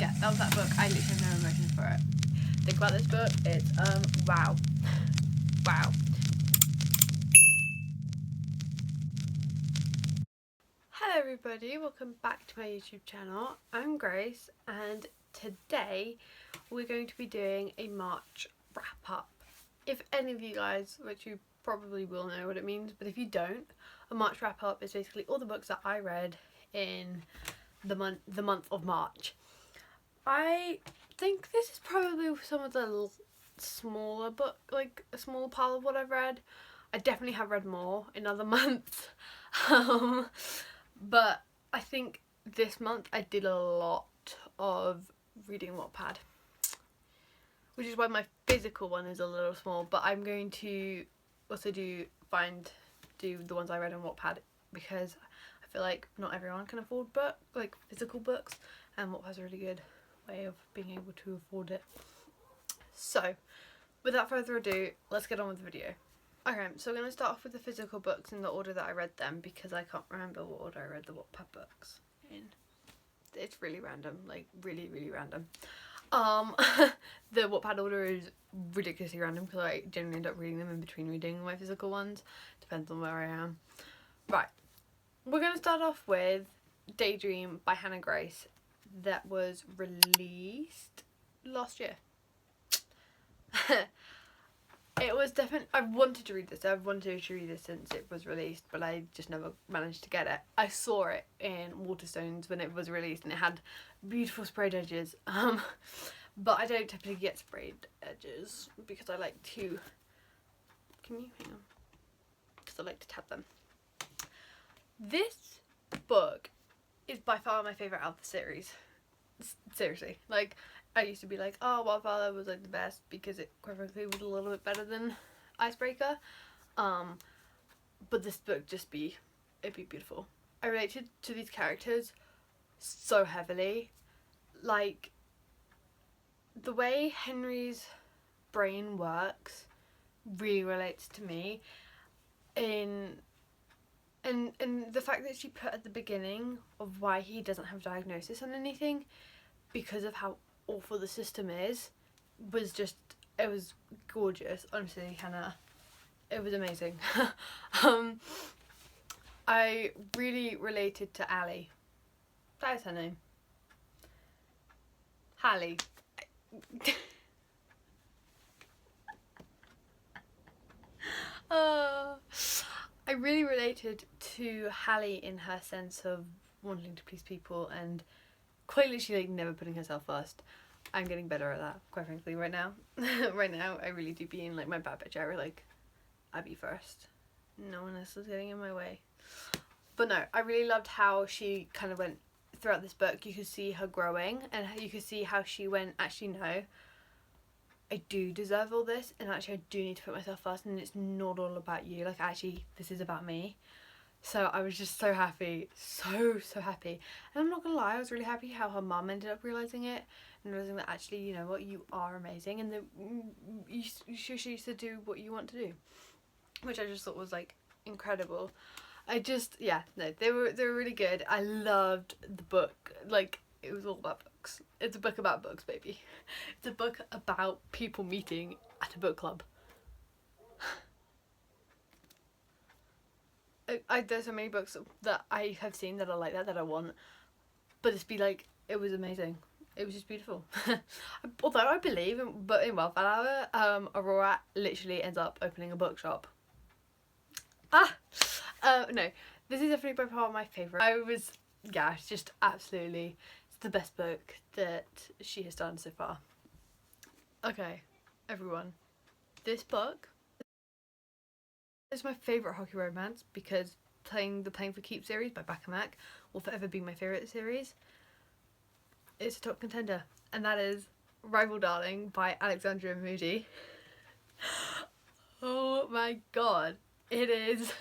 yeah, that was that book. I literally have no emotions for it. Think about this book. It's wow. Wow. Hello everybody, welcome back to my YouTube channel. I'm Grace and today we're going to be doing a March wrap up. If any of you guys, which you probably will know what it means, but if you don't, a March wrap up is basically all the books that I read in the month of March. I think this is probably some of the smaller book, like a smaller pile of what I've read. I definitely have read more in other months. But I think this month I did a lot of reading Wattpad, which is why my physical one is a little small, but I'm going to also do the ones I read on Wattpad, because I feel like not everyone can afford physical books, and Wattpad's a really good way of being able to afford it. So without further ado, let's get on with the video. Okay, so we're going to start off with the physical books in the order that I read them, because I can't remember what order I read the Wattpad books in. It's really random, like really, really random. The Wattpad order is ridiculously random because I generally end up reading them in between reading my physical ones. Depends on where I am. Right, we're going to start off with Daydream by Hannah Grace, that was released last year. It was definitely, I've wanted to read this since it was released, but I just never managed to get it. I saw it in Waterstones when it was released and it had beautiful sprayed edges, but I don't typically get sprayed edges because I like to, hang on, because I like to tap them. This book is by far my favourite out of the series. Seriously, like, I used to be like, oh, Wildflower was like the best because it, quite frankly, was a little bit better than Icebreaker. But this book it'd be beautiful. I related to these characters so heavily. Like, the way Henry's brain works really relates to me. And the fact that she put at the beginning of why he doesn't have diagnosis on anything, because of how awful the system is, was just, it was gorgeous. Honestly, Hannah, it was amazing. I really related to Ali. That is her name. Hallie. I really related to Hallie in her sense of wanting to please people and quite literally like never putting herself first. I'm getting better at that, quite frankly, right now. Right now, I really do be in like my bad bitch era, like, I be first. No one else is getting in my way. But no, I really loved how she kind of went throughout this book. You could see her growing, and you could see how she went, actually no, I do deserve all this, and actually I do need to put myself first, and it's not all about you. Like, actually, this is about me. So I was just so happy, so happy. And I'm not gonna lie, I was really happy how her mum ended up realising it and realising that actually, you know what, you are amazing, and that you should do what you want to do, which I just thought was like incredible. Yeah, no, they were really good. I loved the book. Like, it was all about books. It's a book about books, baby. It's a book about people meeting at a book club. There's so many books that I have seen that are like that I want, but it was amazing. It was just beautiful. Although I believe in Wildflower, Aurora literally ends up opening a bookshop. No, this is definitely by far my favourite. It's just absolutely, it's the best book that she has done so far. Okay, everyone, this book is my favourite hockey romance, because the Playing for Keeps series by Back will forever be my favourite series. It's a top contender, and that is Rival Darling by Alexandria Moody. Oh my god, it is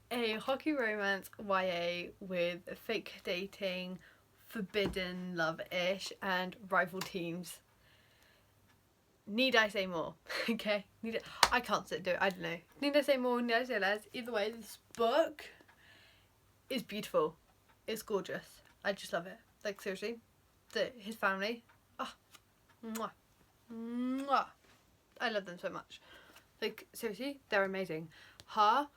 a hockey romance YA with fake dating, forbidden love-ish, and rival teams. Need I say more? Okay, I can't do it, I don't know. Need I say more? Need I say less? Either way, this book is beautiful. It's gorgeous. I just love it. Like, seriously, his family. Ah, mwah, mwah. I love them so much. Like, seriously, they're amazing. Her,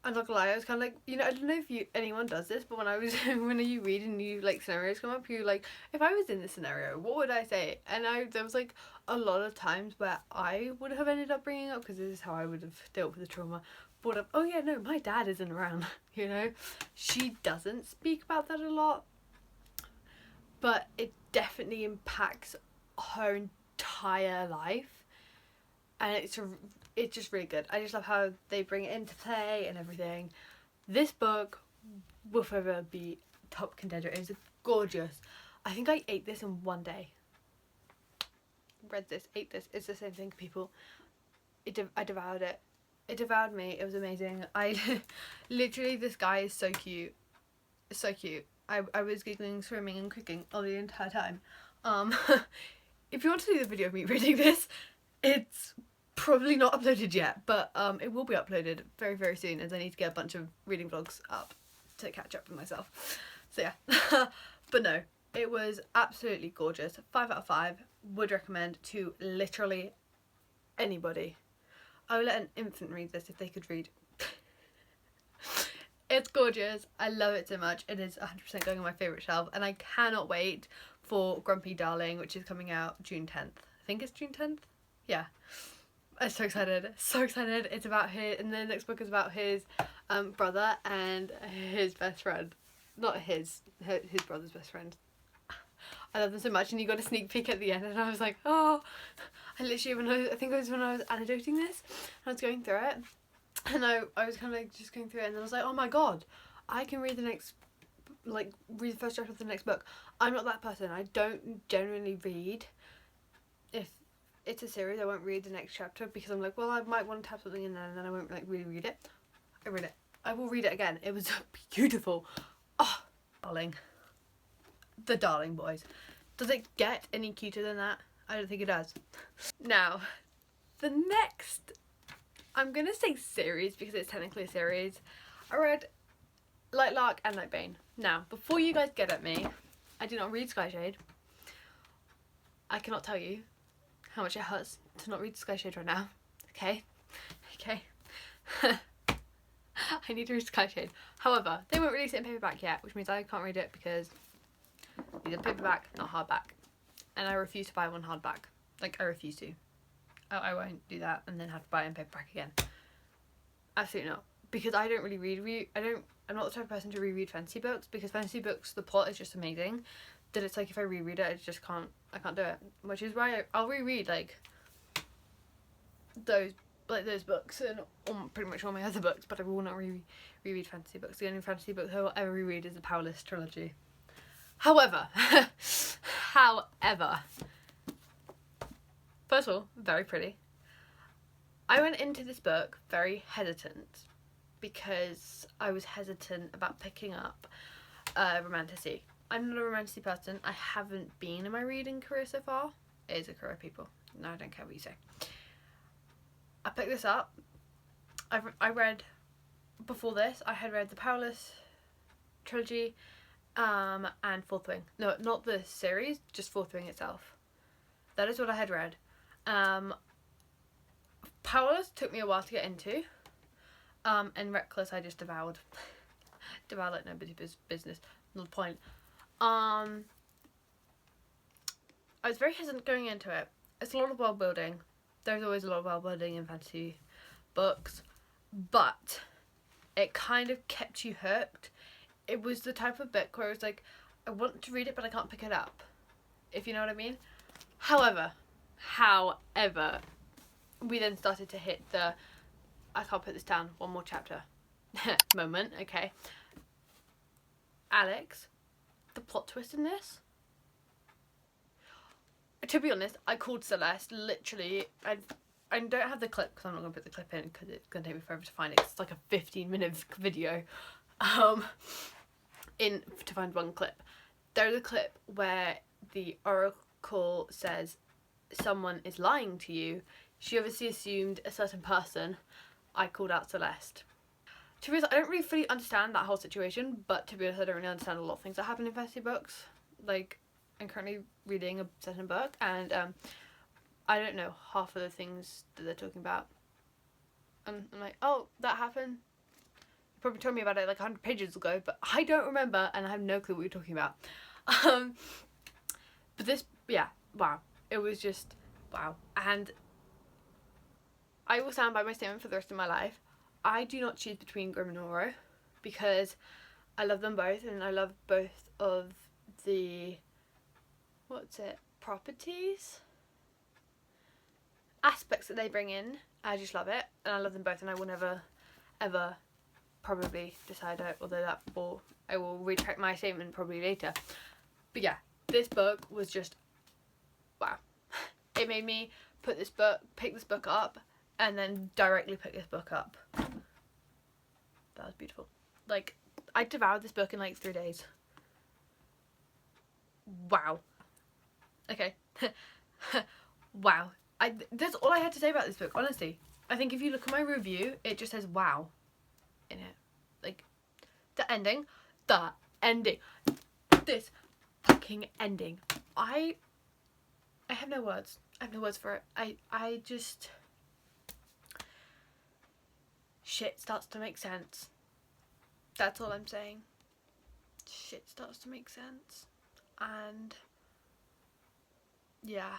I'm not gonna lie, I was kind of like, you know, I don't know if anyone does this, but when you read and you, like, scenarios come up, you're like, if I was in this scenario, what would I say? And there was, like, a lot of times where I would have ended up bringing up, because this is how I would have dealt with the trauma, brought up, oh yeah, no, my dad isn't around, you know? She doesn't speak about that a lot, but it definitely impacts her entire life, and it's just really good. I just love how they bring it into play and everything. This book will forever be top contender. It is gorgeous. I think I ate this in one day. Read this, ate this. It's the same thing, people. I devoured it. It devoured me. It was amazing. I literally, this guy is so cute. So cute. I was giggling, swimming and cooking all the entire time. If you want to see the video of me reading this, it's probably not uploaded yet, but it will be uploaded very, very soon, as I need to get a bunch of reading vlogs up to catch up with myself. So yeah. But no, it was absolutely gorgeous. 5 out of 5. Would recommend to literally anybody. I would let an infant read this if they could read. It's gorgeous. I love it so much. It is 100% going on my favourite shelf, and I cannot wait for Grumpy Darling, which is coming out June 10th. I think it's June 10th? Yeah. I'm so excited. So excited. It's about and the next book is about his brother and his best friend. Not his brother's best friend. I love them so much, and you got a sneak peek at the end, and I was like, oh. I literally, I think it was when I was annotating this, I was going through it, and I was kind of like just going through it, and I was like, oh my god, I can read the next, like, read the first chapter of the next book. I'm not that person. I don't generally read. If it's a series, I won't read the next chapter, because I'm like, well, I might want to tap something in there, and then I won't, like, really read it. I read it. I will read it again. It was beautiful. Oh, darling. The Darling Boys. Does it get any cuter than that? I don't think it does. Now, the next, I'm gonna say series because it's technically a series. I read Light Lark and Night Bane. Now, before you guys get at me, I do not read Skyshade. I cannot tell you how much it hurts to not read Skyshade right now. Okay? Okay. I need to read Skyshade. However, they won't release it in paperback yet, which means I can't read it because it's a paperback, not hardback. And I refuse to buy one hardback. Like, I refuse to. I won't do that and then have to buy it in paperback again. Absolutely not. Because I don't really read. I'm not the type of person to reread fantasy books, because fantasy books, the plot is just amazing. That it's like if I reread it, I can't do it. Which is why I'll reread like those books and pretty much all my other books, but I will not reread fantasy books. The only fantasy book I will ever reread is the Powerless trilogy. However, first of all, very pretty. I went into this book very hesitant because I was hesitant about picking up romantasy. I'm not a romantasy person. I haven't been in my reading career so far. It is a career, people. No, I don't care what you say. I picked this up. I read, before this, I had read the Powerless trilogy and Fourth Wing. No, not the series, just Fourth Wing itself. That is what I had read. Powerless took me a while to get into, and Reckless I just devoured. Devoured like nobody's business. Not the point. I was very hesitant going into it. It's a lot of world building. There's always a lot of world building in fantasy books, but it kind of kept you hooked. It was the type of book where it was like, I want to read it, but I can't pick it up, if you know what I mean. However, we then started to hit the, I can't put this down, one more chapter moment, okay. Alex, the plot twist in this, to be honest, I called Celeste, literally, I don't have the clip because I'm not going to put the clip in because it's going to take me forever to find it. It's like a 15-minute video to find one clip. There's a clip where the Oracle says someone is lying to you. She obviously assumed a certain person. I called out Celeste. To be honest, I don't really fully understand that whole situation, but to be honest, I don't really understand a lot of things that happen in fantasy books. Like, I'm currently reading a certain book, and I don't know half of the things that they're talking about. And I'm like, oh, that happened. You probably told me about it like 100 pages ago, but I don't remember, and I have no clue what you're talking about. But this, yeah, wow. It was just, wow. And I will stand by my statement for the rest of my life. I do not choose between Grimm and Noro, because I love them both, and I love both of the, properties? Aspects that they bring in. I just love it, and I love them both, and I will never, ever probably decide out, although I will retract my statement probably later. But yeah, this book was just, wow. It made me pick this book up, and then directly pick this book up. That was beautiful. Like, I devoured this book in like 3 days. Wow. Okay. Wow. That's all I had to say about this book, honestly. I think if you look at my review, it just says wow in it. Like, the ending. This fucking ending. I have no words. I have no words for it. I just... Shit starts to make sense. That's all I'm saying. Shit starts to make sense. And... Yeah,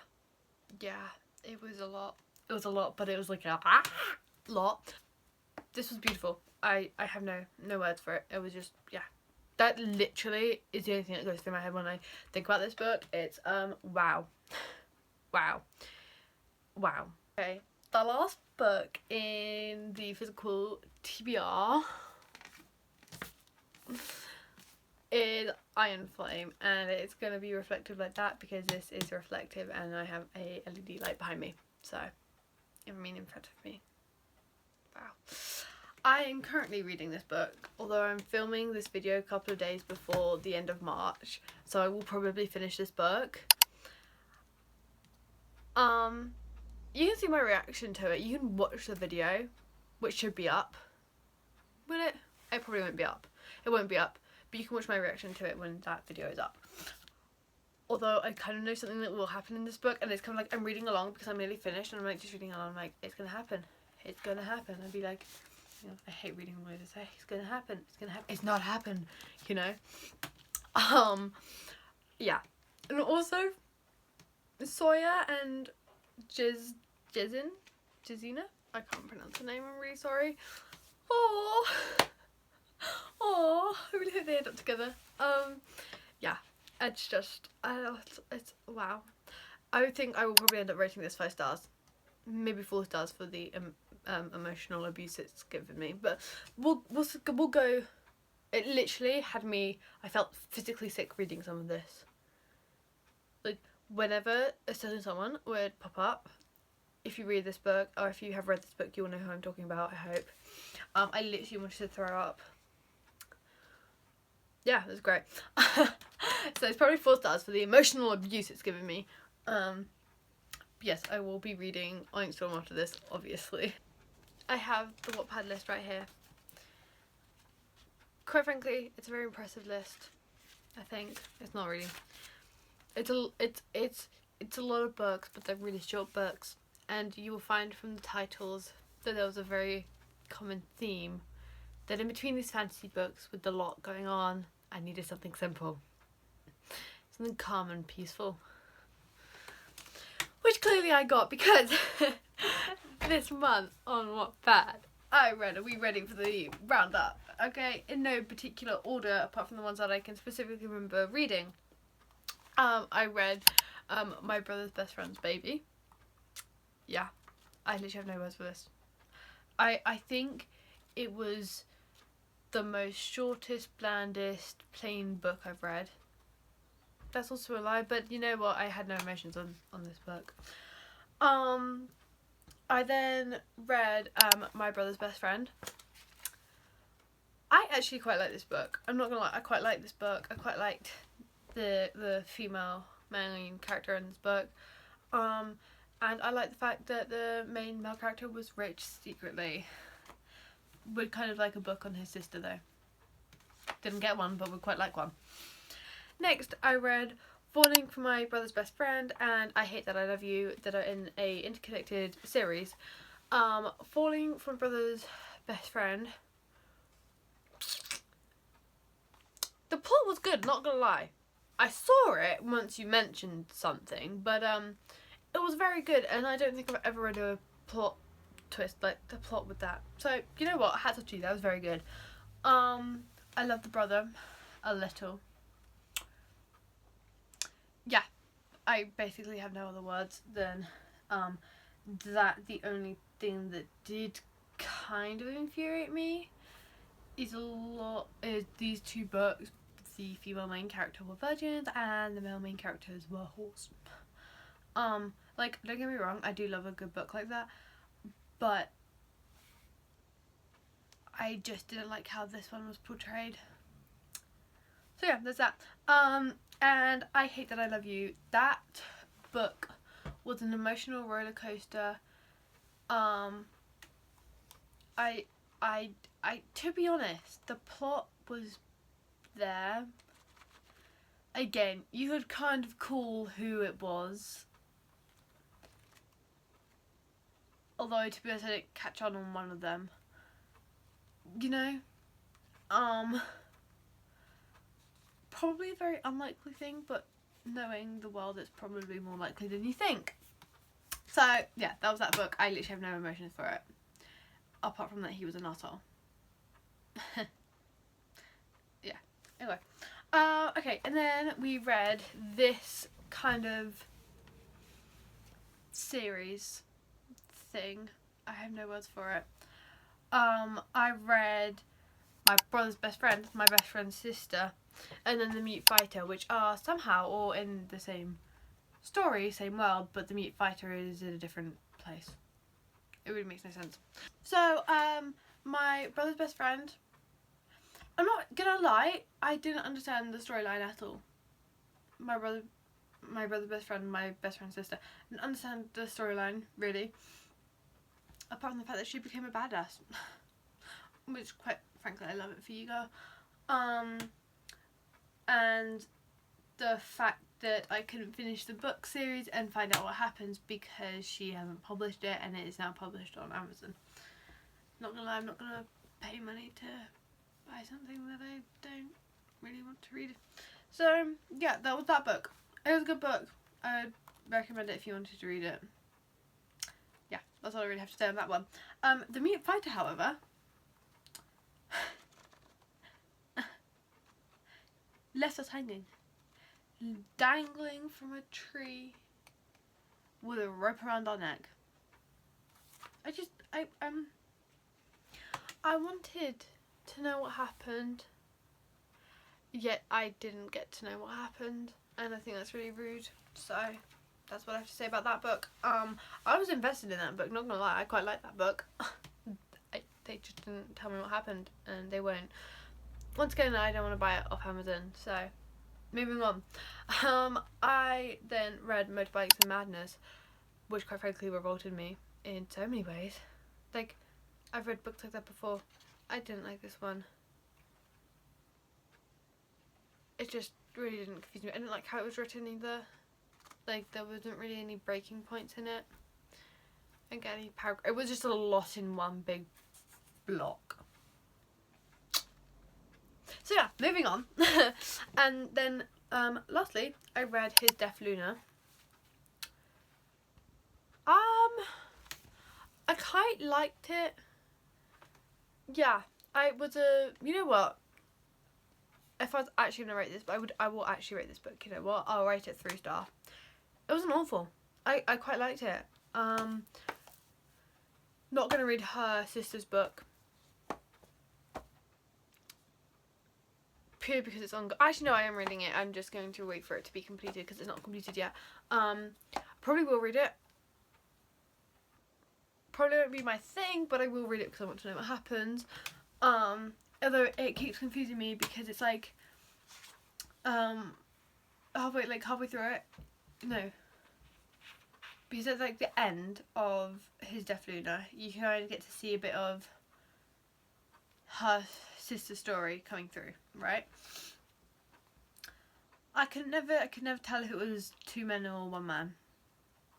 it was a lot. It was a lot, but it was like a lot. This was beautiful. I have no words for it. It was just, yeah. That literally is the only thing that goes through my head when I think about this book. It's, wow. Wow. Wow. Okay, the last book in the physical TBR is Iron Flame, and it's going to be reflective like that because this is reflective and I have a LED light behind me, so I mean in front of me. Wow. I am currently reading this book, although I'm filming this video a couple of days before the end of March, so I will probably finish this book. You can see my reaction to it. You can watch the video, which should be up. Will it? It probably won't be up. It won't be up. But you can watch my reaction to it when that video is up. Although I kind of know something that will happen in this book, and it's kind of like I'm reading along because I'm nearly finished, and I'm like just reading along, I'm like, it's gonna happen. It's gonna happen. I'd be like, you know, I hate reading all I say. It's gonna happen. It's gonna happen. It's not happened, you know. Yeah, and also Sawyer and Jezina. I can't pronounce the name. I'm really sorry. Oh, I really hope they end up together. Yeah, it's just, it's wow. I think I will probably end up rating this 5 stars, maybe 4 stars for the emotional abuse it's given me. But we'll go. It literally had me. I felt physically sick reading some of this. Like whenever a certain someone would pop up. If you read this book, or if you have read this book, you'll know who I'm talking about, I hope. I literally wanted to throw up. Yeah, it was great. So it's probably 4 stars for the emotional abuse it's given me. Yes, I will be reading Oink Storm after this, obviously. I have the Wattpad list right here. Quite frankly, it's a very impressive list. I think it's not really. It's a lot of books, but they're really short books. And you will find from the titles that there was a very common theme. That in between these fantasy books with a lot going on, I needed something simple. Something calm and peaceful. Which clearly I got because this month on Wattpad, we ready for the roundup. Okay, in no particular order apart from the ones that I can specifically remember reading. I read My Brother's Best Friend's Baby. Yeah, I literally have no words for this. I think it was the most shortest, blandest, plain book I've read. That's also a lie, but you know what? I had no emotions on this book. I then read My Brother's Best Friend. I actually quite like this book. I'm not gonna lie, I quite like this book. I quite liked the female main character in this book. And I like the fact that the main male character was rich secretly. Would kind of like a book on his sister though. Didn't get one, but would quite like one. Next, I read Falling for My Brother's Best Friend and I Hate That I Love You that are in a interconnected series. Falling for My Brother's Best Friend, the plot was good, not gonna lie. I saw it once you mentioned something, but it was very good, and I don't think I've ever read a plot twist like the plot with that. So you know what, hats off to you, that was very good. I love the brother a little. Yeah, I basically have no other words than that. The only thing that did kind of infuriate me is these two books. The female main character were virgins and the male main characters were whores. Like, don't get me wrong, I do love a good book like that, but I just didn't like how this one was portrayed. So yeah, there's that. And I Hate That I Love You. That book was an emotional roller coaster. I to be honest, the plot was there. Again, you could kind of call who it was. Although, to be honest, I didn't catch on one of them. You know? Probably a very unlikely thing, but knowing the world, it's probably more likely than you think. So, yeah, that was that book. I literally have no emotions for it. Apart from that he was an arsehole. Yeah, anyway. Okay, and then we read this kind of series thing. I have no words for it. I read My Brother's Best Friend, My Best Friend's Sister, and then The Mute Fighter, which are somehow all in the same story, same world, but The Mute Fighter is in a different place. It really makes no sense. So, My Brother's Best Friend, I'm not gonna lie, I didn't understand the storyline at all. My brother's best friend, my best friend's sister. I didn't understand the storyline, really. Apart from the fact that she became a badass. Which, quite frankly, I love it for you, girl. And the fact that I couldn't finish the book series and find out what happens because she hasn't published it and it is now published on Amazon. Not gonna lie, I'm not gonna pay money to buy something that I don't really want to read. So, yeah, that was that book. It was a good book. I'd recommend it if you wanted to read it. Yeah, that's all I really have to say on that one. The Mute Fighter, however, left us hanging, dangling from a tree with a rope around our neck. I wanted to know what happened, yet I didn't get to know what happened, and I think that's really rude. So that's what I have to say about that book. I was invested in that book, not gonna lie, I quite like that book. They just didn't tell me what happened, and they won't. Once again, I don't want to buy it off Amazon, so moving on. I then read Motorbikes and Madness, which quite frankly revolted me in so many ways. Like, I've read books like that before. I didn't like this one. It just really didn't confuse me. I didn't like how it was written either. Like, there wasn't really any breaking points in it. Like any paragraph. It was just a lot in one big block. So yeah, moving on. And then lastly, I read His Deaf Luna. I quite liked it. Yeah, you know what? If I was actually gonna rate this, I will actually rate this book. You know what? I'll rate it 3 stars. It wasn't awful. I quite liked it. Not gonna read her sister's book. Purely because it's on. Actually, no, I am reading it. I'm just going to wait for it to be completed because it's not completed yet. Probably will read it. Probably won't be my thing, but I will read it because I want to know what happens. Although it keeps confusing me because it's like, halfway through it. No. Because at like the end of His Deaf Luna, you can only get to see a bit of her sister's story coming through, right? I could never tell if it was 2 men or 1 man.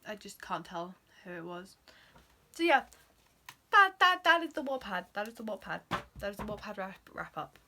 I just can't tell who it was. So yeah, that is the Wattpad. That is the Wattpad. That is the Wattpad wrap up.